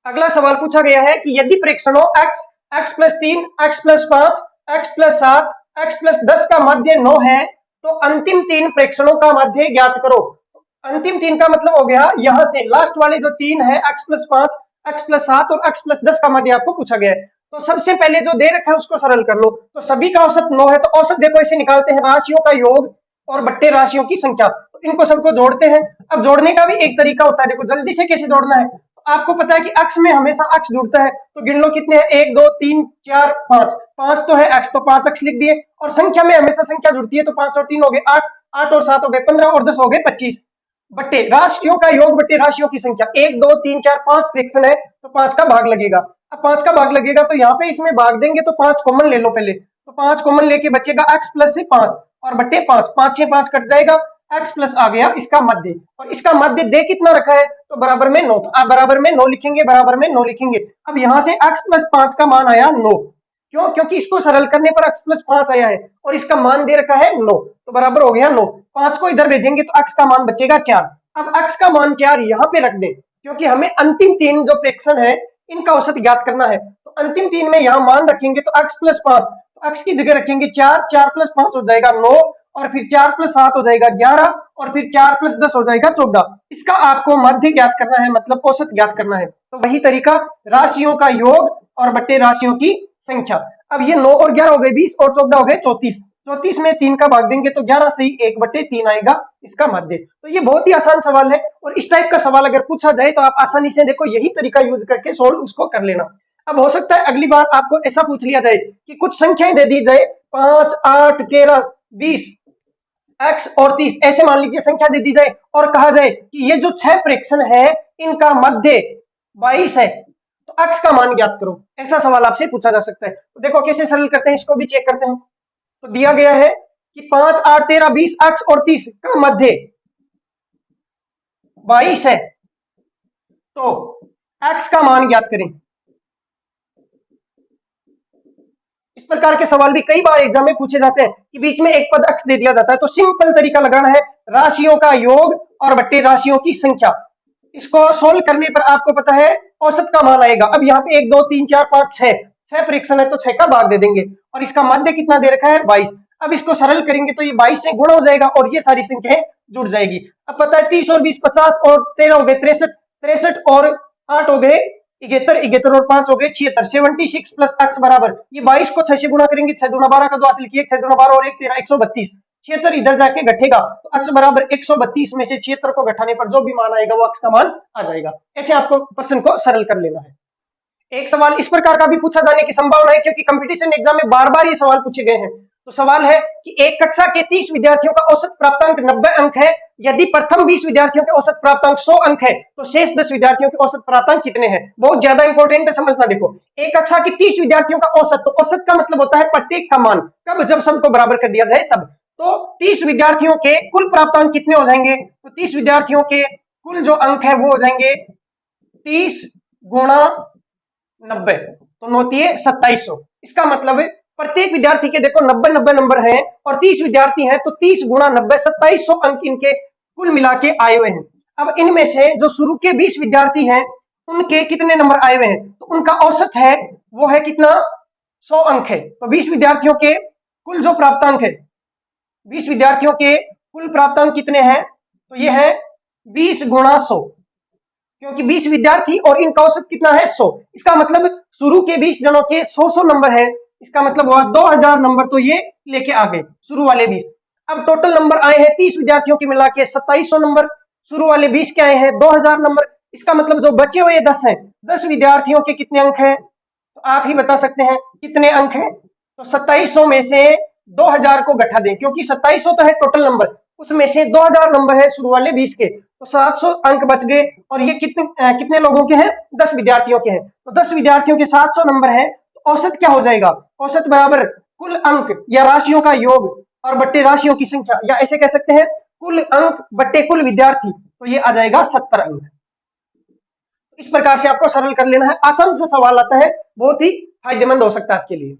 अगला सवाल पूछा गया है कि यदि प्रेक्षणों x, x+3, x+5, x+7, x+10 का माध्य 9 है तो अंतिम तीन प्रेक्षणों का माध्य ज्ञात करो। अंतिम तीन का मतलब हो गया यहां से लास्ट वाले जो तीन है x+5, x+7 और x+10 का माध्य आपको पूछा गया है। तो सबसे पहले जो दे रखा है उसको सरल कर लो। तो सभी का औसत 9 है तो औसत देखो इसे निकालते हैं राशियों का योग और बट्टे राशियों की संख्या। तो इनको सबको जोड़ते हैं। अब जोड़ने का भी एक तरीका होता है, देखो जल्दी से कैसे जोड़ना है। आपको पता है कि अक्ष में हमेशा अक्ष जुड़ता है, तो गिन लो कितने हैं, 1 2 3 4 5, 5 तो है अक्ष, तो 5 अक्ष लिख दिए। और संख्या में हमेशा संख्या जुड़ती है, तो 5 और 3 हो गए 8, 8 और 7 हो गए 15 और 10 हो गए 25। बट्टे राशियों का योग बट्टे राशियों की संख्या, 1 2 3 4 5 फ्रैक्शन है तो 5 का भाग लगेगा। अब 5 का भाग लगेगा तो यहाँ पे इसमें भाग देंगे तो 5 कॉमन ले लो पहले, तो 5 कॉमन लेके बचेगा अक्ष प्लस से 5 और बट्टे 5, 5 से 5 कट जाएगा, x प्लस आ गया इसका मध्य। और इसका मध्य दे कितना रखा है तो बराबर में 9, तो आप बराबर में 9 लिखेंगे, बराबर में 9 लिखेंगे। अब यहां से x प्लस 5 का मान आया 9, क्यों? क्योंकि इसको सरल करने पर x प्लस 5 आया है और इसका मान दे रखा है 9, तो बराबर हो गया 9। 5 को इधर भेजेंगे तो x का मान बचेगा 4। अब x का मान 4 यहाँ पे रख दें, क्योंकि हमें अंतिम तीन जो प्रेक्षण है इनका औसत ज्ञात करना है। तो अंतिम तीन में यहाँ मान रखेंगे तो x प्लस 5, तो x की जगह रखेंगे 4, 4 प्लस 5 हो जाएगा 9, और फिर 4 प्लस 7 हो जाएगा 11, और फिर 4 प्लस 10 हो जाएगा 14। इसका आपको माध्य ज्ञात करना है, मतलब औसत ज्ञात करना है। तो वही तरीका, राशियों का योग और बट्टे राशियों की संख्या। अब ये 9 और 11 हो गए 20 और 14 हो गए 34, 34 में 3 का भाग देंगे तो 11 से ही 1/3 आएगा इसका माध्य। तो ये बहुत ही आसान सवाल है, और इस टाइप का सवाल अगर पूछा जाए तो आप आसानी से देखो यही तरीका यूज करके सोल्व उसको कर लेना। अब हो सकता है अगली बार आपको ऐसा पूछ लिया जाए कि कुछ संख्याएं दे दी जाए 5, 8, 13, 20, x और 30, ऐसे मान लीजिए संख्या दे दी जाए और कहा जाए कि ये जो 6 प्रेक्षण है इनका मध्य 22 है, तो x का मान ज्ञात करो। ऐसा सवाल आपसे पूछा जा सकता है। तो देखो कैसे सरल करते हैं, इसको भी चेक करते हैं। तो दिया गया है कि 5, 8, 13, 20, x और 30 का मध्य 22 है, तो x का मान ज्ञात करें। इस प्रकार के सवाल भी कई बार एग्जाम में पूछे जाते हैं कि बीच में एक पद x दे दिया जाता है, तो सिंपल तरीका लगाना है राशियों का योग और बट्टे राशियों की संख्या। इसको सोल्व करने पर आपको पता है औसत का मान आएगा। अब यहाँ पे 1 2 3 4 5 6 प्रेक्षण है तो 6 का भाग दे देंगे, और इसका मध्य कितना दे रखा है 22। अब इसको सरल करेंगे तो ये 22 से गुणा हो जाएगा और ये सारी संख्याएं जुड़ जाएगी। अब पता है 30 और 20 50 और 13 हो गए 63, 63 और 8 हो गए 71, 71 और 5 हो गए 76, 76 प्लस x बराबर, ये 22 को 6 से गुणा करेंगे, 6 दूना 12 का 2 हासिल किए, 6 दूना 12 और 1 13, 132, 76 इधर जाके घटेगा तो x बराबर 132 में से 76 को घटाने पर जो भी मान आएगा वो x का मान आ जाएगा। ऐसे आपको प्रश्न को सरल कर लेना है। एक सवाल इस प्रकार का भी पूछा जाने की संभावना है, क्योंकि कंपटीशन एग्जाम में बार बार ये सवाल पूछे गए हैं। तो सवाल है कि एक कक्षा के 30 विद्यार्थियों का औसत प्राप्तांक 90 अंक है, यदि प्रथम 20 विद्यार्थियों के औसत प्राप्तांक 100 अंक है तो शेष 10 विद्यार्थियों के औसत प्राप्तांक कितने हैं। बहुत ज्यादा इंपॉर्टेंट है, समझना। देखो एक कक्षा के 30 विद्यार्थियों का औसत, तो औसत का मतलब होता है प्रत्येक का मान, कब? जब सबको बराबर कर दिया जाए तब। तो 30 विद्यार्थियों के कुल प्राप्तांक कितने हो जाएंगे, तो 30 विद्यार्थियों के कुल जो अंक है वो हो जाएंगे 30 गुणा 90, तो 9 2700। इसका मतलब प्रत्येक विद्यार्थी के देखो 90 नंबर हैं और 30 विद्यार्थी हैं, तो 30 गुणा 90 2700 अंक इनके कुल मिला के आए हुए हैं। अब इनमें से जो शुरू के 20 विद्यार्थी हैं उनके कितने नंबर आए हुए हैं, तो उनका औसत है वो है कितना 100 अंक है। तो 20 विद्यार्थियों के कुल जो प्राप्तांक है, 20 विद्यार्थियों के कुल प्राप्तांक कितने हैं, तो ये है 20 गुणा 100, क्योंकि 20 विद्यार्थी और इनका औसत कितना है 100। इसका मतलब शुरू के 20 जनों के 100 नंबर है, इसका मतलब हुआ 2000 नंबर तो ये लेके आ गए शुरू वाले 20। अब टोटल नंबर आए हैं 30 विद्यार्थियों के मिला के 2700 नंबर, शुरू वाले 20 के आए हैं 2000 नंबर। इसका मतलब जो बचे हुए 10 हैं, 10 विद्यार्थियों के कितने अंक हैं, तो आप ही बता सकते हैं कितने अंक हैं। तो 2700 में से 2000 को घटा दें, क्योंकि 2700 तो है टोटल नंबर, उसमें से 2000 नंबर है शुरू वाले 20 के, तो 700 अंक बच गए। और ये कितने लोगों के हैं, 10 विद्यार्थियों के हैं, तो 10 विद्यार्थियों के 700 नंबर है, तो औसत क्या हो जाएगा, औसत बराबर कुल अंक या राशियों का योग और बट्टे राशियों की संख्या, या ऐसे कह सकते हैं कुल अंक बट्टे कुल विद्यार्थी, तो ये आ जाएगा 70 अंक। इस प्रकार से आपको सरल कर लेना है। आसान सा सवाल आता है, बहुत ही फायदेमंद हो सकता है आपके लिए।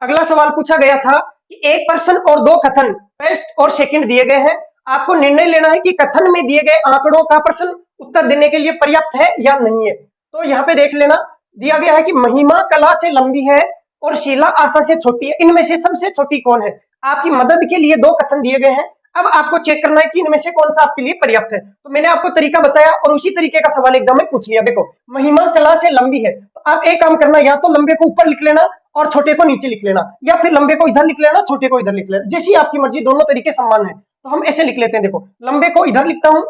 अगला सवाल पूछा गया था कि एक प्रश्न और दो कथन फर्स्ट और सेकंड दिए गए हैं, आपको निर्णय लेना है कि कथन में दिए गए आंकड़ों का प्रश्न उत्तर देने के लिए पर्याप्त है या नहीं है। तो यहाँ पे देख लेना, दिया गया है कि महिमा कला से लंबी है और शीला आशा से छोटी है, इनमें से सबसे छोटी कौन है। आपकी मदद के लिए दो कथन दिए गए हैं, अब आपको चेक करना है कि इनमें से कौन सा आपके लिए पर्याप्त है। तो मैंने आपको तरीका बताया और उसी तरीके का सवाल एग्जाम में पूछ लिया। देखो महिमा कला से लंबी है, तो आप एक काम करना, या तो लंबे को ऊपर लिख लेना और छोटे को नीचे लिख लेना, या फिर लंबे को इधर लिख लेना, छोटे को इधर लिख लेना, जैसी आपकी मर्जी, दोनों तरीके समान है। तो हम ऐसे लिख लेते हैं, देखो लंबे को इधर लिखता हूं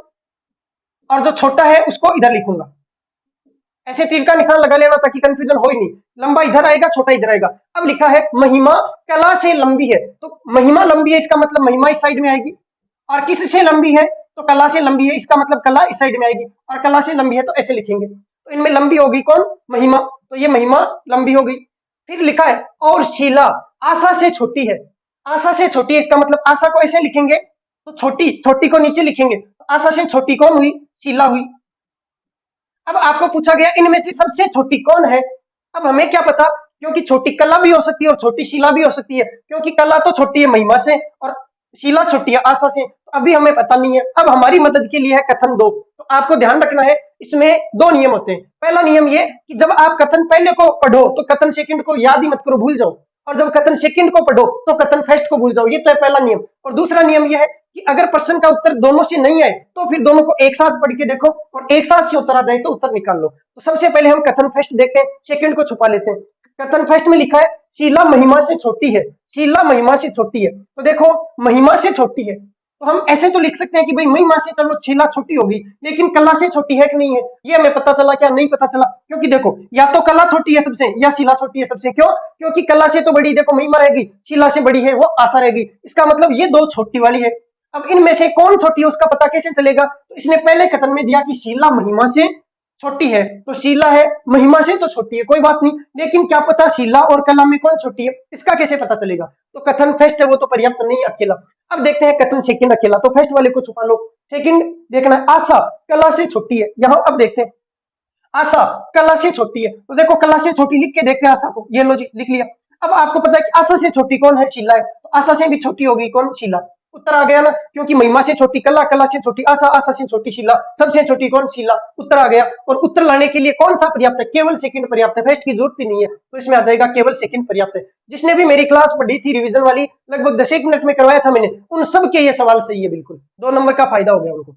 और जो छोटा है उसको इधर लिखूंगा, ऐसे तीर का निशान लगा लेना ताकि कंफ्यूजन हो ही नहीं। लंबा इधर आएगा, छोटा इधर आएगा। अब लिखा है महिमा कला से लंबी है, तो महिमा लंबी है इसका मतलब महिमा इस साइड में आएगी, और किससे लंबी है तो कला से लंबी है, इसका मतलब कला इस साइड में आएगी, और कला से लंबी है तो ऐसे लिखेंगे। तो इनमें लंबी होगी कौन, महिमा, तो ये महिमा लंबी हो गई। फिर लिखा है और शीला आशा से छोटी है, आशा से छोटी है इसका मतलब आशा को ऐसे लिखेंगे तो छोटी, छोटी को नीचे लिखेंगे, तो आशा से छोटी कौन हुई, शीला हुई। अब आपको पूछा गया इनमें से सबसे छोटी कौन है। अब हमें क्या पता, क्योंकि छोटी कला भी हो सकती है और छोटी शीला भी हो सकती है, क्योंकि कला तो छोटी है महिमा से और शीला छोटी है आशा से, तो अभी हमें पता नहीं है। अब हमारी मदद के लिए है कथन दो, तो आपको ध्यान रखना है इसमें दो नियम होते हैं। पहला नियम ये कि जब आप कथन पहले को पढ़ो तो कथन सेकंड को याद ही मत करो, भूल जाओ, और जब कथन सेकंड को पढ़ो तो कथन फर्स्ट को भूल जाओ, ये तो है पहला नियम। और दूसरा नियम यह है कि अगर प्रश्न का उत्तर दोनों से नहीं आए तो फिर दोनों को एक साथ पढ़ के देखो, और एक साथ से उत्तर आ जाए तो उत्तर निकाल लो। तो सबसे पहले हम कथन फर्स्ट देखते हैं, सेकंड को छुपा लेते हैं। कथन फर्स्ट में लिखा है शीला महिमा से छोटी है, शीला महिमा से छोटी है, तो देखो महिमा से छोटी है, तो हम ऐसे तो लिख सकते हैं कि भाई महिमा से चलो शीला छोटी होगी, लेकिन कला से छोटी है कि नहीं है ये हमें पता चला क्या, नहीं पता चला, क्योंकि देखो या तो कला छोटी है सबसे या शीला छोटी है सबसे। क्यों, क्योंकि कला से तो बड़ी देखो महिमा रहेगी, शीला से बड़ी है वो आशा रहेगी, इसका मतलब ये दो छोटी वाली है। अब इनमें से कौन छोटी है उसका पता कैसे चलेगा, तो इसने पहले कथन में दिया कि शीला महिमा से छोटी है, तो शीला है महिमा से तो छोटी है कोई बात नहीं, लेकिन क्या पता शीला और कला में कौन छोटी है, इसका कैसे पता चलेगा। तो कथन फर्स्ट है वो तो पर्याप्त नहीं अकेला। अब देखते हैं कथन सेकंड अकेला, तो फर्स्ट वाले को छुपा लो, सेकंड देखना है आशा कला से छोटी है। यहां अब देखते हैं आशा कला से छोटी है, तो देखो कला से छोटी लिख के देखते हैं आशा को, ये लो जी लिख लिया। अब आपको पता है कि आशा से छोटी कौन है, शीला है, तो आशा से भी छोटी होगी कौन, शीला। उत्तर आ गया ना, क्योंकि महिमा से छोटी कला, कला से छोटी आशा, आशा से छोटी शीला, सबसे छोटी कौन, शीला। उत्तर आ गया। और उत्तर लाने के लिए कौन सा पर्याप्त है, केवल सेकंड पर्याप्त है, फर्स्ट की जरूरत ही नहीं है, तो इसमें आ जाएगा केवल सेकंड पर्याप्त है। जिसने भी मेरी क्लास पढ़ी थी रिवीजन वाली, लगभग 10 मिनट में करवाया था मैंने, उन सब के ये सवाल सही है, बिल्कुल 2 नंबर का फायदा हो गया उनको।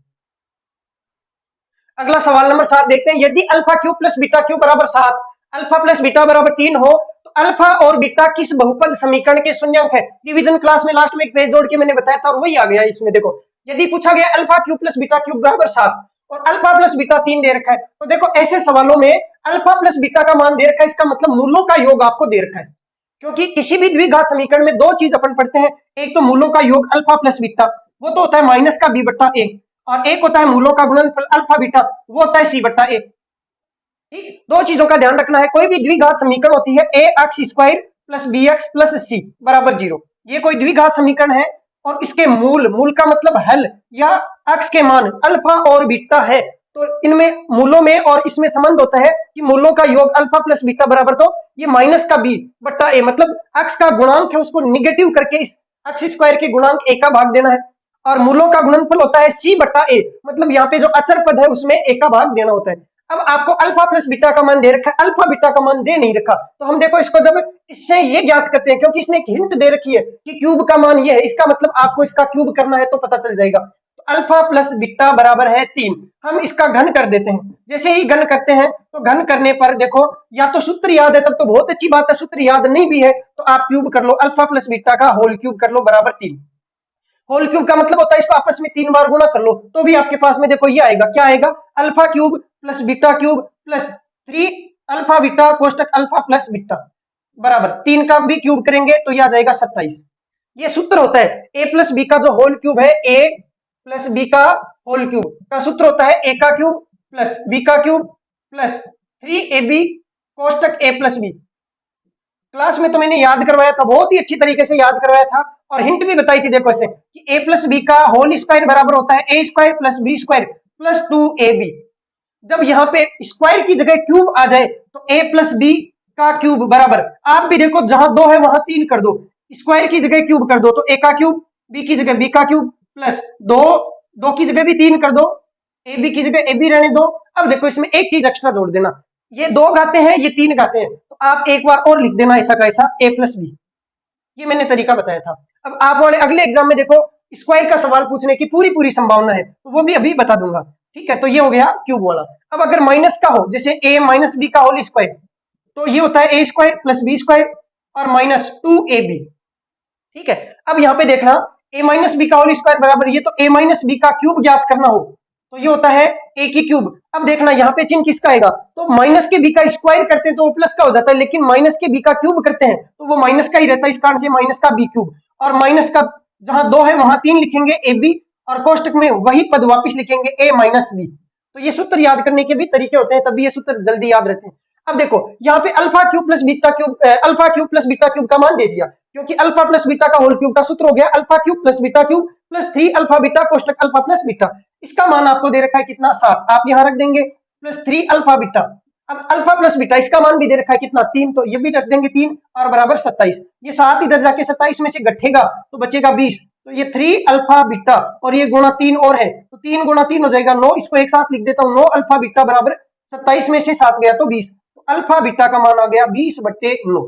अगला सवाल नंबर 7 देखते हैं, यदि alpha cube plus beta cube बराबर 7, अल्फा प्लस बीटा बराबर 3 हो तो अल्फा और बीटा किस बहुपद समीकरण के शून्यांक है। रिवीजन क्लास में लास्ट में एक पेज जोड़ के मैंने बताया था और वही आ गया इसमें। देखो यदि पूछा गया alpha cube plus beta cube बराबर 7 और अल्फा प्लस बीटा 3 दे रखा है, तो देखो ऐसे सवालों में अल्फा प्लस बीटा का मान दे रखा है, इसका मतलब मूलों का योग आपको दे रखा है। क्योंकि किसी भी द्विघात समीकरण में दो चीज अपन पढ़ते हैं, एक तो मूलों का योग अल्फा प्लस बीटा, वो तो होता है माइनस का बी बट्टा ए, और एक होता है मूलों का गुणनफल अल्फा बीटा, वो होता है सी बट्टा ए। ठीक, दो चीजों का ध्यान रखना है, कोई भी द्विघात समीकरण होती है a x square plus b x plus c बराबर 0, ये कोई द्विघात समीकरण है, और इसके मूल, मूल का मतलब हल या एक्स के मान अल्फा और बीटा है, तो इनमें मूलों में और इसमें संबंध होता है कि मूलों का योग अल्फा प्लस बीटा बराबर, तो ये माइनस का बी बट्टा ए, मतलब एक्स का गुणांक है उसको निगेटिव करके इस एक्स स्क्वायर के गुणांक ए का भाग देना है, और मूलों का गुणनफल होता है सी बट्टा ए, मतलब यहाँ पे जो अचर पद है उसमें ए का भाग देना होता है। अब आपको अल्फा प्लस बीटा का मान दे रखा है, अल्फा बीटा का मान दे नहीं रखा, तो हम देखो इसको जब इससे ये ज्ञात करते हैं, क्योंकि इसने एक हिंट दे रखी है कि क्यूब का मान ये है, इसका मतलब आपको इसका क्यूब करना है तो पता चल जाएगा। तो अल्फा प्लस बीटा बराबर है 3, हम इसका घन कर देते हैं। जैसे ही घन करते हैं तो घन करने पर देखो या तो सूत्र याद है तब तो बहुत अच्छी बात है, सूत्र याद नहीं भी है तो आप क्यूब कर लो, अल्फा प्लस बीटा का होल क्यूब कर लो बराबर 3। होल क्यूब का मतलब होता है इसको आपस में 3 बार गुणा कर लो, तो भी आपके पास में देखो ये आएगा, क्या आएगा, alpha cube plus beta cube plus 3 alpha beta कोष्टक अल्फा प्लस बीटा बराबर 3 का भी क्यूब करेंगे तो ये आ जाएगा 27। ये सूत्र होता है ए प्लस बी का जो होल क्यूब है, ए प्लस बी का होल क्यूब का सूत्र होता है ए का क्यूब प्लस बी का क्यूब प्लस 3ab कोष्टक ए प्लस बी। क्लास में तो मैंने याद करवाया था, बहुत ही अच्छी तरीके से याद करवाया था, और हिंट भी बताई थी, देखो ऐसे कि a प्लस बी का होल स्क्वायर बराबर होता है a square plus B square plus 2ab। जब यहाँ पे स्क्वायर की जगह क्यूब आ जाए तो a प्लस बी का क्यूब बराबर, आप भी देखो जहां 2 है वहां 3 कर दो, स्क्वायर की जगह क्यूब कर दो तो a का क्यूब, b की जगह b का क्यूब प्लस 2 की जगह भी 3 कर दो, ab की जगह ab रहने दो। अब देखो इसमें एक चीज एक्स्ट्रा जोड़ देना, ये 2 घाते हैं, ये 3 घाते हैं, तो आप एक बार और लिख देना ऐसा का ऐसा a प्लस बी। ये मैंने तरीका बताया था। अब आप वाले अगले एग्जाम में देखो स्क्वायर का सवाल पूछने की पूरी पूरी संभावना है, तो वो भी अभी बता दूंगा। ठीक है, तो ये हो गया क्यूब वाला। अब अगर माइनस का हो, जैसे a माइनस बी का होल स्क्वायर, तो ये होता है a square plus B square और माइनस 2ab। ठीक है, अब यहाँ पे देखना a माइनस बी का होल स्क्वायर बराबर, ये तो a माइनस बी का क्यूब ज्ञात करना हो तो ये होता है a की क्यूब। अब देखना यहाँ पे चिन्ह किसका आएगा, तो माइनस के b का स्क्वायर करते हैं तो वो प्लस का हो जाता है, लेकिन माइनस के b का क्यूब करते हैं तो वो माइनस का ही रहता है, इस कारण से माइनस का b क्यूब। और माइनस का जहां 2 है वहां 3 लिखेंगे ab, और कोष्टक में वही पद वापिस लिखेंगे a माइनस बी। तो ये सूत्र याद करने के भी तरीके होते हैं, तभी ये सूत्र जल्दी याद रहते हैं। अब देखो यहाँ पे alpha cube plus beta cube, alpha cube plus beta cube का मान दे दिया, क्योंकि अल्फा प्लस बीटा का होल क्यूब का सूत्र हो गया alpha cube plus beta cube plus 3 alpha beta कोष्टक अल्फा प्लस बीटा। इसका मान आपको दे रखा है कितना, 7, आप यहां रख देंगे प्लस 3 अल्फा बीटा। अब अल्फा प्लस बीटा इसका मान भी दे रखा है कितना, 3, तो ये भी रख देंगे 3 और बराबर 27। ये 7 इधर जाके 27 में से घटेगा तो बचेगा 20, तो ये 3 अल्फा बीटा और ये गुणा 3 और है तो 3 गुणा 3 हो जाएगा 9, इसको एक साथ लिख देता हूं, 9 अल्फा बीटा बराबर 27 में से 7 गया तो 20, तो अल्फा बीटा का मान आ गया 20/9।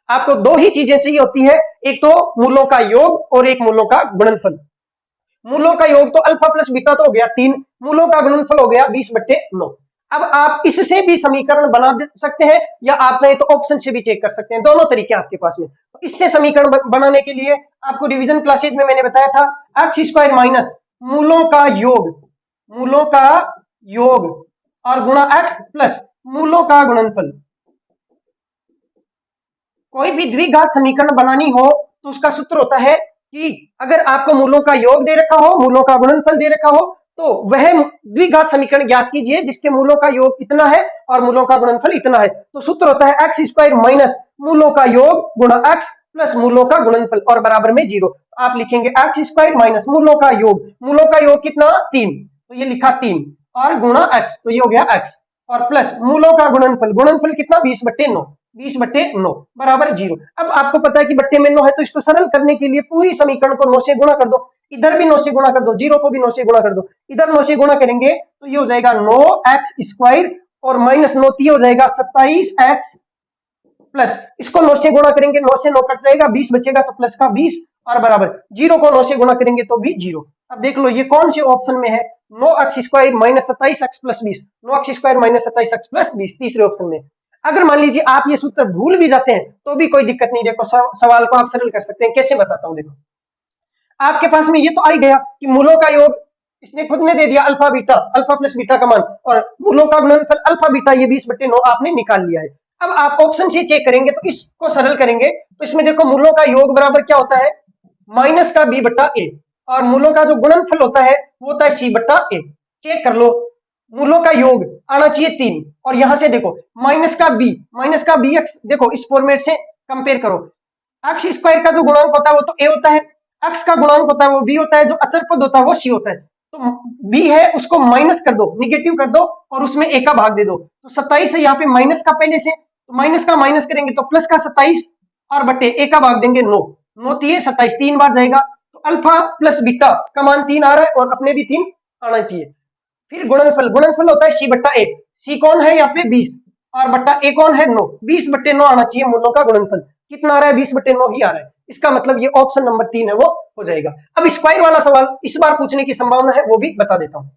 आपको दो ही चीजें चाहिए होती है, एक तो मूलों का योग और एक मूलों का गुणनफल। मूलों का योग तो अल्फा प्लस बीटा तो हो गया 3, मूलों का गुणनफल हो गया 20/9। अब आप इससे भी समीकरण बना सकते हैं या आप चाहे तो ऑप्शन से भी चेक कर सकते हैं, दोनों तरीके आपके पास में। तो इससे समीकरण बनाने के लिए आपको रिवीजन क्लासेज में मैंने बताया था एक्स स्क्वायर माइनस मूलों का योग, मूलों का योग और गुणा एक्स प्लस मूलों का गुणनफल। कोई भी द्विघात समीकरण बनानी हो तो उसका सूत्र होता है कि अगर आपको मूलों का योग दे रखा हो, मूलों का गुणनफल दे रखा हो, तो वह द्विघात समीकरण ज्ञात कीजिए जिसके मूलों का योग इतना है और मूलों का गुणनफल इतना है। तो सूत्र होता है एक्स स्क्वायर माइनस मूलों का योग गुणा एक्स प्लस मूलों का गुणनफल और बराबर में 0। आप लिखेंगे एक्स स्क्वायर माइनस मूलों का योग कितना 3, तो ये लिखा 3 और गुणा एक्स, तो ये हो गया एक्स और प्लस मूलों का गुणनफल कितना 20/9, 20/9 बराबर 0। अब आपको पता है कि बट्टे में 9 है, तो इसको सरल करने के लिए पूरी समीकरण को 9 से गुणा कर दो, इधर भी 9 से गुणा कर दो, 0 को भी 9 से गुणा कर दो, इधर 9 से गुणा करेंगे तो ये हो जाएगा 9x स्क्वायर और माइनस 9 हो जाएगा 27x प्लस इसको 9 से गुणा करेंगे, 9 से 9 कट जाएगा, 20 बचेगा तो प्लस का 20 और बराबर 0 को 9 से गुणा करेंगे तो भी 0। अब देख लो ये कौन से ऑप्शन में है, 9x square minus 27x plus 20, 9x square minus 27x plus 20 तीसरे ऑप्शन में। अगर मान लीजिए आप ये सूत्र भूल भी जाते हैं तो भी कोई दिक्कत नहीं, देखो सवाल को आप सरल कर सकते हैं, कैसे बताता हूं। देखो आपके पास में ये तो आ ही गया कि मूलों का योग इसने खुद ने दे दिया alpha beta, alpha plus beta का मान, और मूलों का गुणनफल अल्फा बीटा ये 20/9 आपने निकाल लिया है। अब आप ऑप्शन से चेक करेंगे तो इसको सरल करेंगे तो इसमें देखो मूलों का योग बराबर क्या होता है माइनस का b/a और मूलों का जो गुणनफल होता है वो होता है c/a। चेक कर लो, मूलों का योग आना चाहिए 3 और यहां से देखो माइनस का bx, देखो इस फॉर्मेट से कंपेयर करो, एक्स स्क्वायर का जो गुणांक होता है वो तो a होता है, एक्स का गुणांक होता है वो b होता है, जो अचर पद होता है वो c होता है। तो b है उसको माइनस कर दो, निगेटिव कर दो और उसमें a का भाग दे दो, तो 27 है यहाँ पे माइनस का पहले से, तो माइनस का माइनस करेंगे तो प्लस का 27 और बटे a का भाग देंगे 9, 9 3 27 3 बार जाएगा, तो अल्फा प्लस बीटा का मान 3 आ रहा है और अपने भी 3 आना चाहिए। फिर गुणनफल होता है c/a, c कौन है यहाँ पे 20 और बट्टा a कौन है 9, 20/9 आना चाहिए मूलों का गुणनफल, कितना आ रहा है 20/9 ही आ रहा है, इसका मतलब ये ऑप्शन नंबर 3 है वो हो जाएगा। अब स्क्वायर वाला सवाल इस बार पूछने की संभावना है वो भी बता देता हूं।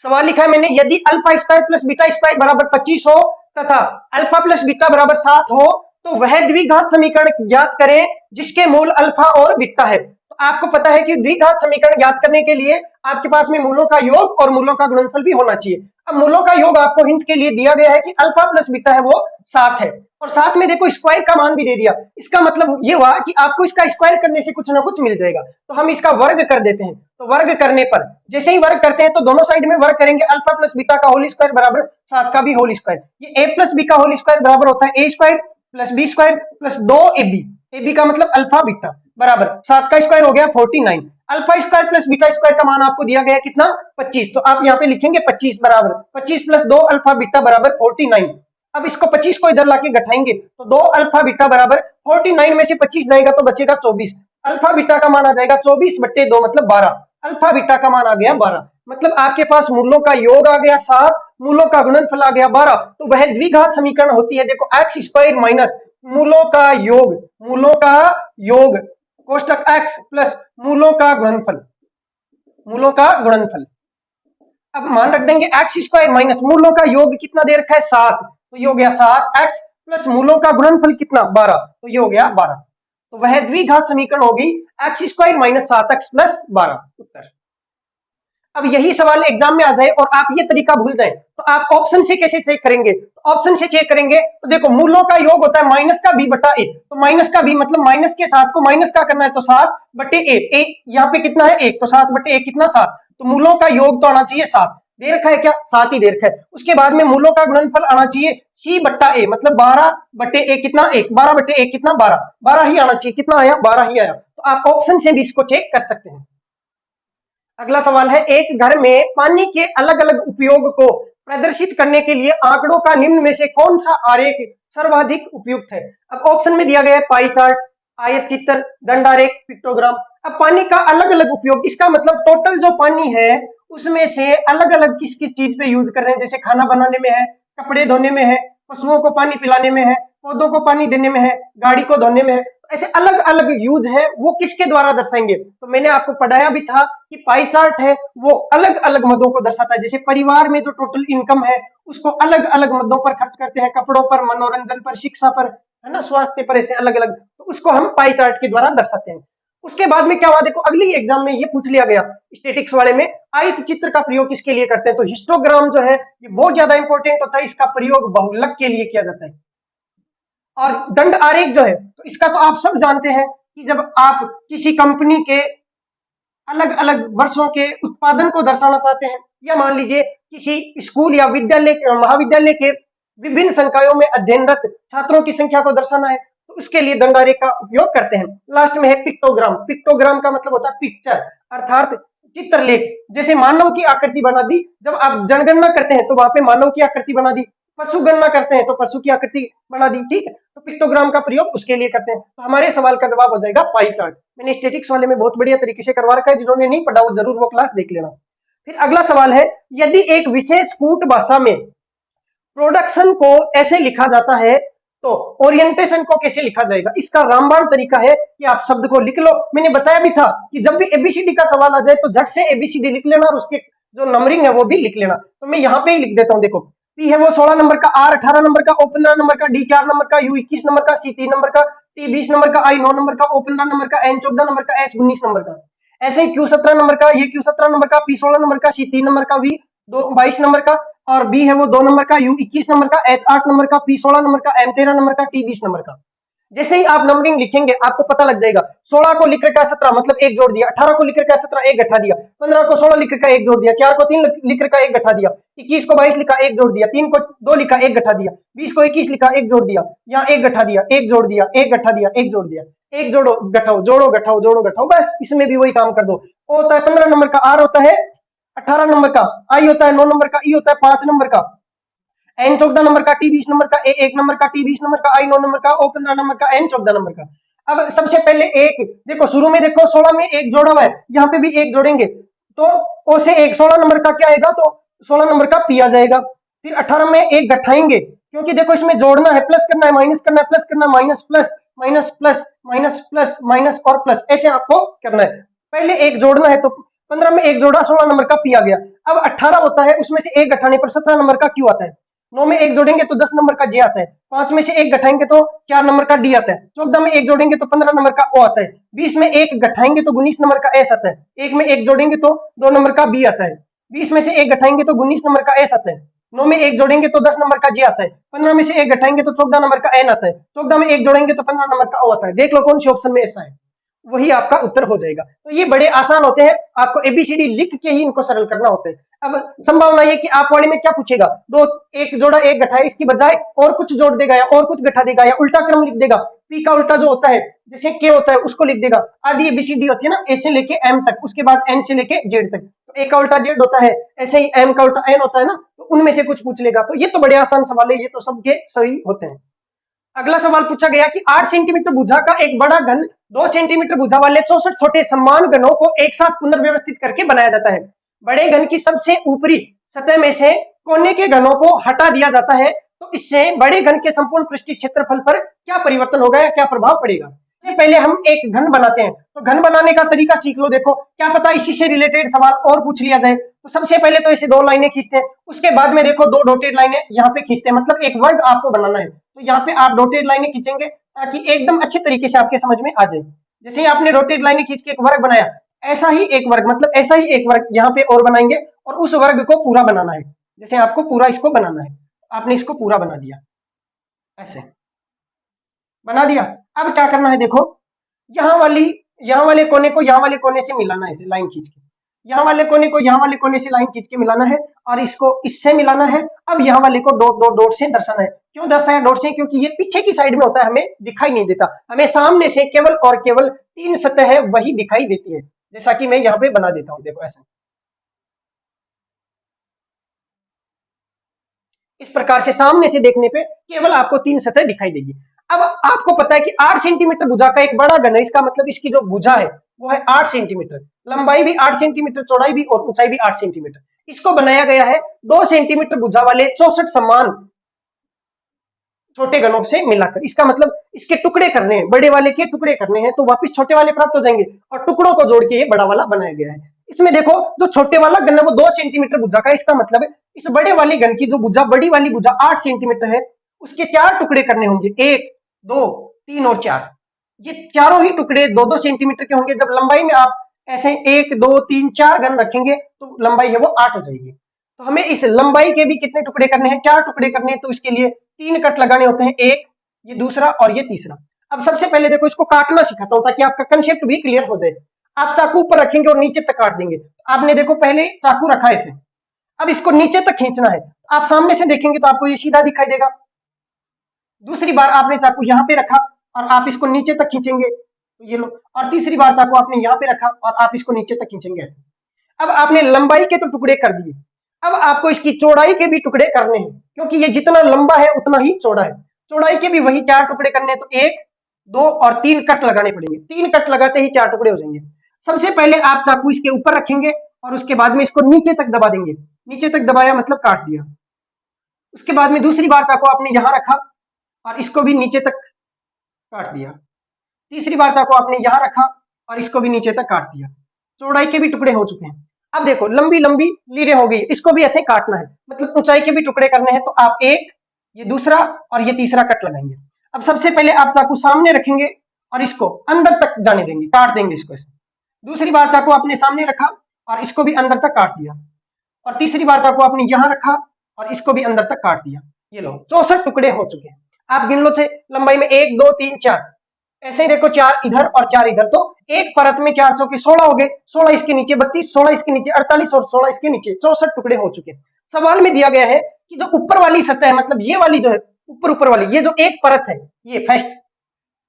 सवाल लिखा है मैंने, यदि alpha square plus beta square बराबर 25 हो तथा अल्फा प्लस बीटा बराबर 7 हो तो वह द्विघात समीकरण ज्ञात करें जिसके मूल अल्फा और बीटा है। तो आपको पता है कि द्विघात समीकरण ज्ञात करने के लिए आपके पास में मूलों का योग और मूलों का गुणनफल भी होना चाहिए। अब मूलों का योग आपको हिंट के लिए दिया गया है कि अल्फा प्लस बीटा है वो 7 है और साथ में देखो स्क्वायर का मान भी दे दिया, इसका मतलब ये हुआ कि आपको इसका स्क्वायर करने से कुछ ना कुछ मिल जाएगा, तो हम इसका वर्ग कर देते हैं। तो वर्ग करने पर जैसे ही वर्ग करते हैं तो दोनों साइड में वर्ग करेंगे, अल्फा प्लस बीटा का होल स्क्वायर बराबर 7 का भी होल स्क्वायर, ये a प्लस बी का होल स्क्वायर बराबर होता है a square plus B square plus 2ab, ab का मतलब अल्फा बीटा बराबर 7 का स्क्वायर हो गया 49, alpha square plus beta square का मान आपको दिया गया कितना 25, तो आप यहाँ पे लिखेंगे 25 बराबर 25 प्लस 2 अल्फा बीटा बराबर 49। अब इसको 25 को इधर लाके घटाएंगे तो 2 अल्फा बीटा बराबर 49 में से 25 जाएगा तो बचेगा 24, अल्फा बीटा का मान आ जाएगा 24/2 मतलब 12, अल्फा बीटा का मान आ गया 12। मतलब आपके पास मूलों का योग आ गया 7, मूलों का गुणनफल आ गया 12, तो वह द्विघात समीकरण होती है। देखो एक्स स्क्वायर माइनस मूलों का योग कोष्टक एक्स प्लस मूलों का गुणनफल। अब मान रख देंगे एक्स स्क्वायर माइनस मूलों का योग कितना दे रखा है 7, तो ये हो गया 7x प्लस मूलों का गुणनफल कितना 12, तो ये हो गया 12। तो वह द्विघात समीकरण होगी x square minus 7x plus 12 उत्तर। अब यही सवाल एग्जाम में आ जाए और आप ये तरीका भूल जाए तो आप ऑप्शन से कैसे चेक करेंगे? तो ऑप्शन से चेक करेंगे तो देखो मूलों का योग होता है माइनस का b बटा a, तो माइनस का b मतलब माइनस के 7 को माइनस का करना है तो 7 बटे a यहाँ पे कितना है 1, तो 7 बटे 1 कितना 7, तो मूलों का योग तो आना चाहिए 7, दे रखा है क्या 7 ही दे रखा है। उसके बाद में मूलों का गुणनफल आना चाहिए c बट्टा a, मतलब 12 बटे a कितना 1, 12 बटे 1 कितना 12, 12 ही आना चाहिए, कितना आया 12 ही आया। तो आप ऑप्शन से भी इसको चेक कर सकते हैं। अगला सवाल है एक घर में पानी के अलग अलग उपयोग को प्रदर्शित करने के लिए आंकड़ों का निम्न में से कौन सा आरेख सर्वाधिक उपयुक्त है? अब ऑप्शन में दिया गया है पाई चार्ट, आयत चित्र, दंडारेख, पिक्टोग्राम। अब पानी का अलग अलग उपयोग, इसका मतलब टोटल जो पानी है उसमें से अलग अलग किस किस चीज पे यूज कर रहे हैं, जैसे खाना बनाने में है, कपड़े धोने में है, पशुओं को पानी पिलाने में है, पौधों को पानी देने में है, गाड़ी को धोने में है, ऐसे अलग अलग यूज है वो किसके द्वारा दर्शाएंगे? तो मैंने आपको पढ़ाया भी था कि पाई चार्ट है वो अलग अलग मदों को दर्शाता है, जैसे परिवार में जो टोटल इनकम है उसको अलग अलग मदों पर खर्च करते हैं, कपड़ों पर, मनोरंजन पर, शिक्षा पर, है ना, स्वास्थ्य पर, ऐसे अलग अलग, तो उसको हम पाई चार्ट के द्वारा दर्शाते हैं। उसके बाद में क्या हुआ, देखो अगली एग्जाम में ये पूछ लिया गया स्टेटिक्स वाले में, आयत चित्र का प्रयोग किसके लिए करते हैं? तो हिस्टोग्राम जो है ये बहुत ज्यादा इंपॉर्टेंट होता है, इसका प्रयोग बहुलक के लिए किया जाता है। और दंड आरेख जो है तो इसका तो आप सब जानते हैं कि जब आप किसी कंपनी के अलग अलग वर्षों के उत्पादन को दर्शाना चाहते हैं, या मान लीजिए किसी स्कूल या विद्यालय महाविद्यालय के विभिन्न संकायों में अध्ययनरत छात्रों की संख्या को दर्शाना है, तो उसके लिए दंडारेख का उपयोग करते हैं। लास्ट में है पिक्टोग्राम। पिक्टोग्राम का मतलब होता है पिक्चर, अर्थात चित्रलेख। जैसे मानव की आकृति बना दी, जब आप जनगणना करते हैं तो वहां पे मानव की आकृति बना दी, पशु गणना करते हैं तो पशु की आकृति बना दी, ठीक है, तो पिक्टोग्राम का प्रयोग उसके लिए करते हैं। तो हमारे सवाल का जवाब हो जाएगा पाई चार्ट। मैंने स्टेटिक्स वाले में बहुत बढ़िया तरीके से करवा रखा है, जिन्होंने नहीं पढ़ा वो जरूर वो क्लास देख लेना। फिर अगला सवाल है, यदि एक विशेष कूट भाषा में प्रोडक्शन को ऐसे लिखा जाता है तो ओरिएंटेशन को कैसे लिखा जाएगा? इसका रामबाण तरीका है कि आप शब्द को लिख लो। मैंने बताया भी था कि जब भी एबीसीडी का सवाल आ जाए तो झट से एबीसीडी लिख लेना और उसके जो नंबरिंग है वो भी लिख लेना। तो मैं यहाँ पे ही लिख देता हूँ, देखो पी है वो 16 नंबर का, आर 18 नंबर का, ओ 15 नंबर का, डी 4 नंबर का, यू 21 नंबर का, सी 3 नंबर का, टी 20 नंबर का, आई 9 नंबर का, ओ 15 नंबर का, एन 14 नंबर का, एस 19 नंबर का। ऐसे ही क्यू 17 नंबर का, ये क्यू 17 नंबर का, पी 16 नंबर का, सी 3 नंबर का, वी 22 नंबर का, और बी है वो 2 नंबर का, यू 21 नंबर का, एच 8 नंबर का, पी 16 नंबर का, एम 13 नंबर का, टी 20 नंबर का। जैसे ही आप नंबरिंग लिखेंगे आपको पता लग जाएगा। 16 को लिख रखा 17 मतलब एक जोड़ दिया, 18 को लिख रखा 17 एक घटा दिया, 15 को 16 लिख रखा एक जोड़ दिया, 4 को 3 लिख रखा एक घटा दिया, 21 को 22 लिखा एक जोड़ दिया, 3 को 2 लिखा एक घटा दिया, 20 को 21 लिखा एक जोड़ दिया, यहाँ एक घटा दिया, एक जोड़ दिया, एक घटा दिया, एक जोड़ दिया, एक जोड़ो घटाओ, जोड़ो घटाओ, जोड़ो घटाओ, बस इसमें भी वही काम कर दो। ओ होता है 15 नंबर का, आर होता है 18 नंबर का, आई होता है 9 नंबर का, ई होता है 5 नंबर का, एन 14 नंबर का, टी 20 नंबर का, ए 1 नंबर का, टी 20 नंबर का, आई 9 नंबर का, ओ 15 नंबर का, एन 14 नंबर का। अब सबसे पहले एक देखो, शुरू में देखो 16 में एक जोड़ा हुआ है, यहाँ पे भी एक जोड़ेंगे तो ओ से एक 16 नंबर का क्या आएगा, तो 16 नंबर का पी आ जाएगा। फिर 18 में एक घटाएंगे, क्योंकि देखो इसमें जोड़ना है, प्लस करना है, माइनस करना है, प्लस करना है, minus plus minus plus minus plus minus और प्लस, ऐसे आपको करना है। पहले एक जोड़ना है तो 15 में एक जोड़ा 16 नंबर का पी आ गया। अब 18 होता है, उसमें से एक घटाने पर 17 नंबर का क्यू आता है, 9 में एक जोड़ेंगे तो 10 नंबर का जे आता है, 5 में से एक घटाएंगे तो 4 नंबर का डी आता है, 14 में एक जोड़ेंगे तो 15 नंबर का ओ आता है, 20 में एक घटाएंगे तो 19 नंबर का एस आता है, 1 में एक जोड़ेंगे तो 2 नंबर का बी आता है, 20 में से एक घटाएंगे तो 19 नंबर का एस आता है, 9 में एक जोड़ेंगे तो 10 नंबर का जे आता है, 15 में से एक घटाएंगे तो 14 नंबर का एन आता है, 14 में एक जोड़ेंगे तो 15 नंबर का ओ आता है। देख लो कौन से ऑप्शन में ऐसा है, वही आपका उत्तर हो जाएगा। तो ये बड़े आसान होते हैं, आपको एबीसीडी लिख के ही इनको सरल करना होता है। अब संभावना ये कि आप वाले में क्या पूछेगा, दो एक जोड़ा एक घटाए, इसकी बजाय और कुछ जोड़ देगा या और कुछ घटा देगा या उल्टा क्रम लिख देगा, पी का उल्टा जो होता है जैसे के होता है उसको लिख देगा, आदि एबीसीडी होती है ना, ए से लेके एम तक, उसके बाद एन से लेके जेड तक, तो ए का उल्टा जेड होता है, ऐसे ही एम का उल्टा एन होता है ना, तो उनमें से कुछ पूछ लेगा। तो ये तो बड़े आसान सवाल है, ये तो सबके सही होते हैं। अगला सवाल पूछा गया कि 8 सेंटीमीटर भुजा का एक बड़ा घन 2 सेंटीमीटर भुजा वाले 64 छोटे समान घनों को एक साथ पुनर्व्यवस्थित करके बनाया जाता है। बड़े घन की सबसे ऊपरी सतह में से कोने के घनों को हटा दिया जाता है, तो इससे बड़े घन के संपूर्ण पृष्ठीय क्षेत्रफल पर क्या परिवर्तन होगा या क्या प्रभाव पड़ेगा। सबसे पहले हम एक घन बनाते हैं, तो घन बनाने का तरीका सीख लो। देखो क्या पता इसी से रिलेटेड सवाल और पूछ लिया जाए। तो सबसे पहले तो इसे दो लाइनें खींचते हैं, उसके बाद में देखो दो डॉटेड लाइनें यहाँ पे खींचते हैं, मतलब एक वर्ग आपको बनाना है, तो यहाँ पे आप डॉटेड लाइनें खींचेंगे ताकि एकदम अच्छे तरीके से आपके समझ में आ जाए। जैसे ही आपने डॉटेड लाइनें खींच के एक वर्ग बनाया, ऐसा ही एक वर्ग, मतलब ऐसा ही एक वर्ग यहाँ पे और बनाएंगे और उस वर्ग को पूरा बनाना है। जैसे आपको पूरा इसको बनाना है, आपने इसको पूरा बना दिया, ऐसे बना दिया। अब क्या करना है, देखो यहाँ वाली यहाँ वाले कोने को यहाँ वाले कोने से मिलाना है, ऐसे लाइन खींच के यहाँ वाले कोने को यहाँ वाले कोने से लाइन खींच के मिलाना है और इसको इससे मिलाना है। अब यहाँ वाले को डॉट डॉट डॉट से दर्शाना है। क्यों दर्शाया डॉट से, क्योंकि ये पीछे की साइड में होता है, हमें दिखाई नहीं देता, हमें सामने से केवल और केवल तीन सतह है वही दिखाई देती है। जैसा कि मैं यहाँ पे बना देता हूँ, देखो ऐसा इस प्रकार से सामने से देखने पे केवल आपको तीन सतह दिखाई देगी। अब आपको पता है कि 8 सेंटीमीटर भुजा का एक बड़ा घन है, इसका मतलब इसकी जो भुजा है वो है 8 सेंटीमीटर, लंबाई भी 8 सेंटीमीटर, चौड़ाई भी और ऊंचाई भी 8 सेंटीमीटर। इसको बनाया गया है 2 सेंटीमीटर भुजा वाले 64 समान छोटे घनों से मिलाकर। इसका मतलब इसके टुकड़े करने हैं, बड़े वाले के टुकड़े करने हैं तो वापस छोटे वाले प्राप्त हो जाएंगे और टुकड़ों को जोड़ के ये बड़ा वाला बनाया गया है। इसमें देखो जो छोटे वाला घन है वो 2 सेंटीमीटर भुजा का, इसका मतलब है इस बड़े वाली घन की जो भुजा, बड़ी वाली भुजा 8 सेंटीमीटर है, उसके 4 टुकड़े करने होंगे, 1 2 3 और 4। ये चारों ही टुकड़े 2-2 सेंटीमीटर के होंगे। जब लंबाई में आप ऐसे 1 2 3 4 घन रखेंगे तो लंबाई है वो 8 हो जाएगी। तो हमें इस लंबाई के भी कितने टुकड़े करने हैं, 4 टुकड़े करने हैं, तो इसके लिए 3 कट लगाने होते हैं, एक ये दूसरा और ये तीसरा। अब सबसे पहले देखो इसको काटना सिखाता हूं ताकि आपका कंसेप्ट भी क्लियर हो जाए। आप चाकू ऊपर रखेंगे और नीचे तक काट देंगे। आपने देखो पहले चाकू रखा है इसे, अब इसको नीचे तक खींचना है। आप सामने से देखेंगे तो आपको ये सीधा दिखाई देगा। दूसरी बार आपने चाकू यहाँ पे रखा और आप इसको नीचे तक खींचेंगे तो ये लो, और तीसरी बार चाकू आपने यहाँ पे रखा और आप इसको नीचे तक खींचेंगे ऐसे। अब आपने लंबाई के तो टुकड़े कर दिए, अब आपको इसकी चौड़ाई के भी टुकड़े करने हैं, क्योंकि ये जितना लंबा है उतना ही चौड़ा है। चौड़ाई के भी वही 4 टुकड़े करने हैं, तो 1 2 और 3 कट लगाने पड़ेंगे। 3 कट लगाते ही 4 टुकड़े हो जाएंगे। सबसे पहले आप चाकू इसके ऊपर रखेंगे और उसके बाद में इसको नीचे तक दबा देंगे। नीचे तक दबाया मतलब काट दिया। उसके बाद में दूसरी बार चाकू आपने यहां रखा और इसको भी नीचे तक काट दिया। तीसरी बार चाकू आपने यहां रखा और इसको भी नीचे तक काट दिया। चौड़ाई के भी टुकड़े हो चुके हैं। अब देखो लंबी लंबी लीरें हो गई, इसको भी ऐसे काटना है, मतलब ऊंचाई के भी टुकड़े करने हैं, तो आप एक ये दूसरा और ये तीसरा कट लगाएंगे। अब सबसे पहले आप चाकू सामने रखेंगे और इसको अंदर तक जाने देंगे, काट देंगे इसको ऐसे। दूसरी बार चाकू आपने सामने रखा और इसको भी अंदर तक काट दिया, और तीसरी बार चाकू आपने यहां रखा और इसको भी अंदर तक काट दिया। ये लो 64 टुकड़े हो चुके हैं। आप गिन लो से लंबाई में 1 2 3 4, ऐसे ही देखो 4 इधर और 4 इधर, तो एक परत में 4 चौके 16 हो गए, 16 इसके नीचे 32, 16 इसके नीचे 48 और 16 इसके नीचे 64 टुकड़े हो चुके हैं। सवाल में दिया गया है कि जो ऊपर वाली सतह है, मतलब ये वाली जो है ऊपर ऊपर वाली, ये जो एक परत है ये फर्स्ट,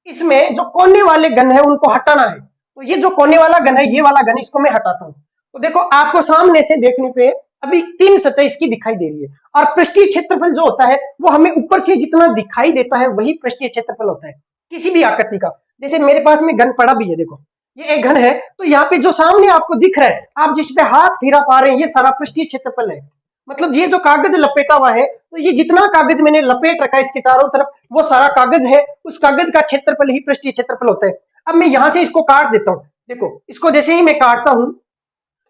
इसमें जो कोने वाले घन है उनको हटाना है। तो ये जो कोने वाला घन है, ये वाला घन, इसको मैं हटाता हूं। तो देखो आपको सामने से देखने पे अभी तीन सतह इसकी दिखाई दे रही है, और पृष्ठीय क्षेत्रफल जो होता है वो हमें ऊपर से जितना दिखाई देता है वही पृष्ठीय क्षेत्रफल होता है किसी भी आकृति का। जैसे मेरे पास में घन पड़ा भी है, देखो ये एक घन है, तो यहाँ पे जो सामने आपको दिख रहा है, आप जिस पे हाथ फिरा पा रहे हैं, ये सारा पृष्ठीय क्षेत्रफल है। मतलब ये जो कागज लपेटा हुआ है, तो ये जितना कागज मैंने लपेट रखा है इसके चारों तरफ, वो सारा कागज है, उस कागज का क्षेत्रफल ही पृष्ठीय क्षेत्रफल होता है। अब मैं यहां से इसको काट देता हूं, देखो इसको जैसे ही मैं काटता हूं,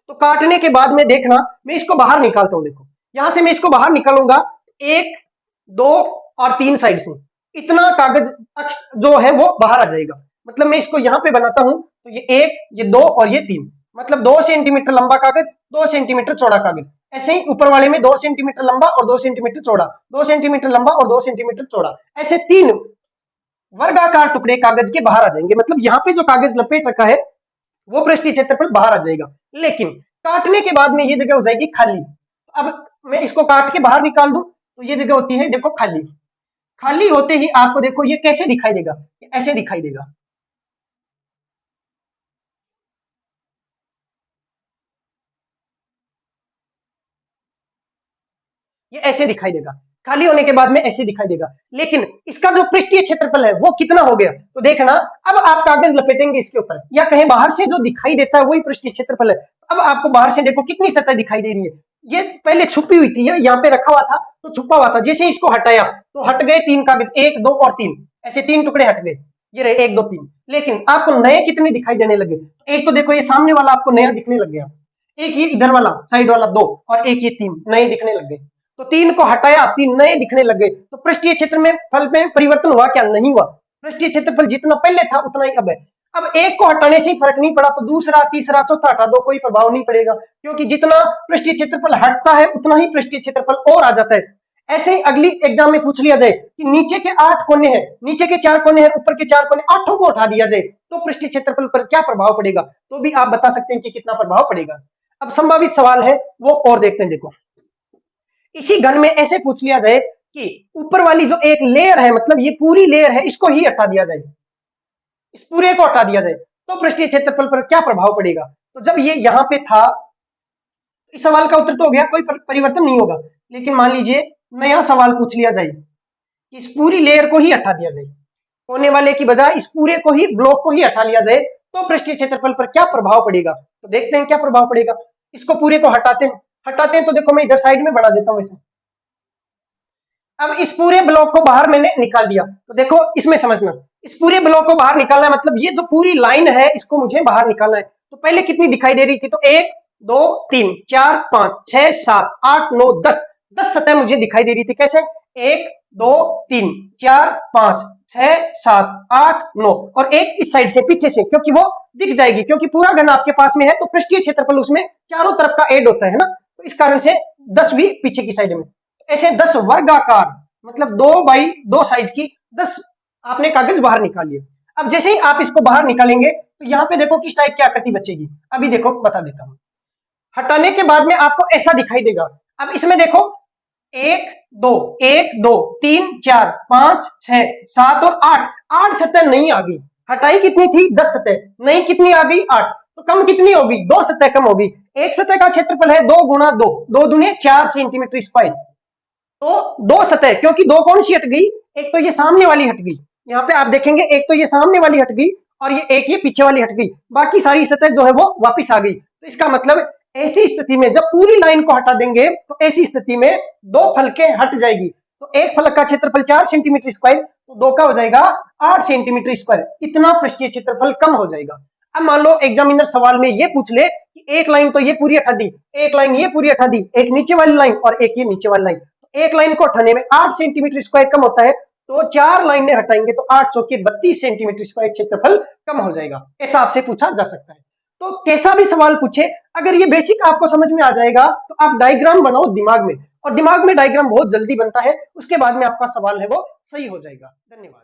तो काटने के बाद में देखना मैं इसको बाहर निकालता हूं। देखो यहां से मैं इसको बाहर निकालूंगा, 1 2 और 3 साइड से इतना कागज अक्ष जो है वो बाहर आ जाएगा। मतलब मैं इसको यहां पे बनाता हूं, तो ये 1 ये 2 और ये 3, मतलब 2 सेंटीमीटर लंबा कागज, 2 सेंटीमीटर चौड़ा कागज। ऐसे ही ऊपर वाले में 2 सेंटीमीटर लंबा और 2 सेंटीमीटर चौड़ा, 2 सेंटीमीटर लंबा और 2 सेंटीमीटर चौड़ा, ऐसे 3 वर्गाकार टुकड़े कागज के बाहर आ जाएंगे। मतलब यहाँ पे जो कागज लपेट रखा है वो पृष्ठीय क्षेत्रफल बाहर आ जाएगा। लेकिन काटने के बाद में ये जगह हो जाएगी खाली। अब मैं इसको काट के बाहर निकाल दूं तो ये जगह होती है देखो खाली। खाली होते ही आपको देखो ये कैसे दिखाई देगा, ऐसे दिखाई देगा। ये ऐसे दिखाई देगा। खाली होने के बाद में ऐसे दिखाई देगा। लेकिन इसका जो पृष्ठीय क्षेत्रफल है वो कितना हो गया, तो देखना अब आप कागज लपेटेंगे इसके ऊपर, या कहीं बाहर से जो दिखाई देता है वही पृष्ठीय क्षेत्रफल है। अब आपको बाहर से देखो कितनी सतह दिखाई दे रही है, ये पहले छुपी हुई थी, यहाँ पे रखा हुआ था तो छुपा हुआ था, जैसे इसको हटाया तो हट गए 3 कागज, 1 2 और 3, ऐसे 3 टुकड़े हट गए, ये रहे 1 2 3। लेकिन आपको नए कितने दिखाई देने लगे, एक तो देखो ये सामने वाला आपको नया दिखने लग गया, एक ये इधर वाला साइड वाला 2 और एक ये 3 नए दिखने लग गए। तो 3 को हटाया 3 नए दिखने लग गए। तो पृष्ठीय क्षेत्र में फल में परिवर्तन हुआ क्या, नहीं हुआ। पृष्ठीय क्षेत्रफल जितना पहले था उतना ही अब है। अब एक को हटाने से ही फर्क नहीं पड़ा तो दूसरा तीसरा चौथा हटा दो, कोई प्रभाव नहीं पड़ेगा, क्योंकि जितना पृष्ठीय क्षेत्रफल हटता है उतना ही पृष्ठीय क्षेत्रफल और आ जाता है। ऐसे ही अगली एग्जाम में पूछ लिया जाए कि नीचे के 8 कोने हैं, नीचे के 4 कोने हैं, ऊपर के 4 कोने, 8 को उठा दिया जाए तो पृष्ठीय क्षेत्रफल पर क्या प्रभाव पड़ेगा, तो भी आप बता सकते हैं कि कितना प्रभाव पड़ेगा। अब संभावित सवाल है वो और देखते हैं। देखो इसी घन में ऐसे पूछ लिया जाए कि ऊपर वाली जो एक लेयर है, मतलब ये पूरी लेयर है, इसको ही हटा दिया जाए, इस पूरे को हटा दिया जाए तो पृष्ठीय क्षेत्रफल पर क्या प्रभाव पड़ेगा। तो जब ये यहां पे था, इस सवाल का उत्तर तो हो गया कोई परिवर्तन नहीं होगा। लेकिन मान लीजिए नया सवाल पूछ लिया जाए कि इस पूरी लेयर को ही हटा दिया जाए, होने वाले की बजाय इस पूरे को ही, ब्लॉक को ही हटा लिया जाए तो पृष्ठीय क्षेत्रफल पर क्या प्रभाव पड़ेगा। तो देखते हैं क्या प्रभाव पड़ेगा। इसको पूरे को हटाते हैं तो देखो मैं इधर साइड में बढ़ा देता हूं इसे। अब इस पूरे ब्लॉक को बाहर मैंने निकाल दिया, तो देखो इसमें समझना, इस पूरे ब्लॉक को बाहर निकालना है, मतलब ये जो पूरी लाइन है इसको मुझे बाहर निकालना है। तो पहले कितनी दिखाई दे रही थी, तो 1 2 3 4 5 6 7 8 9 10 10 सतह मुझे दिखाई दे रही थी। कैसे, 1 2 3 4 5 6 7 8 9 और एक इस साइड से पीछे से, क्योंकि वो दिख जाएगी, क्योंकि पूरा घन आपके पास में है तो पृष्ठीय क्षेत्रफल उसमें चारों तरफ का ऐड होता है ना, तो इस कारण से 10 भी पीछे की साइड में। ऐसे 10 वर्गाकार, मतलब 2 बाई 2 साइज की 10 आपने कागज बाहर निकाल लिए। अब जैसे ही आप इसको बाहर निकालेंगे तो यहाँ पे देखो किस टाइप की आकृति बचेगी, अभी देखो बता देता हूं। हटाने के बाद में आपको ऐसा दिखाई देगा। अब इसमें देखो 1 2 1 2 3 4 5 6 7 और 8 सतह नहीं आ गई। हटाई कितनी थी, 10 सतह, नहीं कितनी आ गई, 8। तो कम कितनी होगी, 2 सतह कम होगी। एक सतह का क्षेत्रफल है 2 गुणा 2, 2 दूने 4 सेंटीमीटर स्क्वायर। तो 2 सतह, क्योंकि 2 कौन सी हट गई, एक तो ये सामने वाली हट गई, यहाँ पे आप देखेंगे एक तो ये सामने वाली हट गई और ये एक ये पीछे वाली हट गई, बाकी सारी सतह जो है वो वापस आ गई। तो इसका मतलब ऐसी स्थिति में जब पूरी लाइन को हटा देंगे तो ऐसी स्थिति में 2 फलकें हट जाएगी, तो एक फलक का क्षेत्रफल 4 सेंटीमीटर स्क्वायर, तो 2 का हो जाएगा 8 सेंटीमीटर स्क्वायर, इतना पृष्ठीय क्षेत्रफल कम हो जाएगा। अब मान लो एग्जामिनर सवाल में ये पूछ ले कि एक लाइन तो ये पूरी हटा दी, एक लाइन ये पूरी हटा दी, एक नीचे वाली लाइन और एक ये नीचे वाली लाइन, एक लाइन को हटाने में 8 सेंटीमीटर स्क्वायर कम होता है, तो 4 लाइनें हटाएंगे तो 8 चौके 32 सेंटीमीटर स्क्वायर क्षेत्रफल कम हो जाएगा। ऐसा आपसे पूछा जा सकता है। तो कैसा भी सवाल पूछे, अगर ये बेसिक आपको समझ में आ जाएगा तो आप डायग्राम बनाओ दिमाग में, और दिमाग में डायग्राम बहुत जल्दी बनता है, उसके बाद में आपका सवाल है वो सही हो जाएगा। धन्यवाद।